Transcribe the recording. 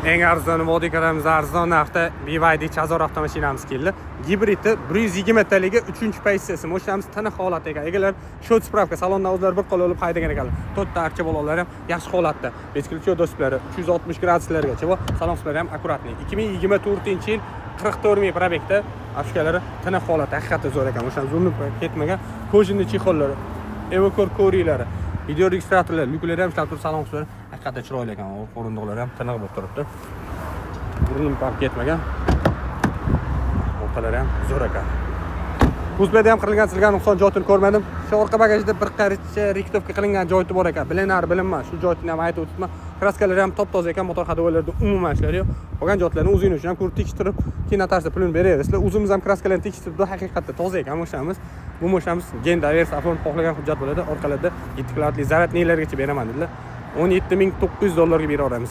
Eng arzon vodiy kiramiz, arzon narxda BYD Chazor avtomashinamiz keldi. Gibridi 120 taga 3-pozitsiyasi. Mashinamiz tiniq holatda ekan. Egalar shot spravka salondan o'zlari bir qo'l olib haydagan ekanlar. To'rtta archa bolalar ham yaxshi holatda. Beskulcha do'stlari 360 graduslargacha va salon sifati ham akkuratni. 2024-yil 44 ming probekda ashkalari tiniq holatda, haqiqatda zo'r ekan. O'shan zo'rni ketmagan kojinli chexollari, evokor korilari, video registratorlar, lyuklari ham ishlab turib, salon sifati haqiqatda chiroyli ekan. O'rindiqlar ham tiniq bo'lib turibdi. Burun pap ketmagan. O'rtalari ham zo'r ekan. Kuzbeda ham qilingan silgan nuqson joyini ko'rmadim. Shu orqa bagajda bir qaricha rektovka qilingan joyi bor ekan. Bilinar bilinmas. Shu joyini ham aytib o'tibman. Kraskalari ham top-toza ekan, motor hadovalarda umuman ishlari yo'q. Qolgan joylarni o'zingiz uchun ham ko'rib tekshirib, keyin atarsa pulini beraverasizlar. O'zimiz ham kraskalarni tekshirib, haqiqatda toza ekan mashinamiz. Bu mashinamiz Genda Versafon xohlagan hujjat bo'ladi. Orqalarda 7 kvadratli zaratnilargacha beraman dedilar. $17,900 ga bera olamiz.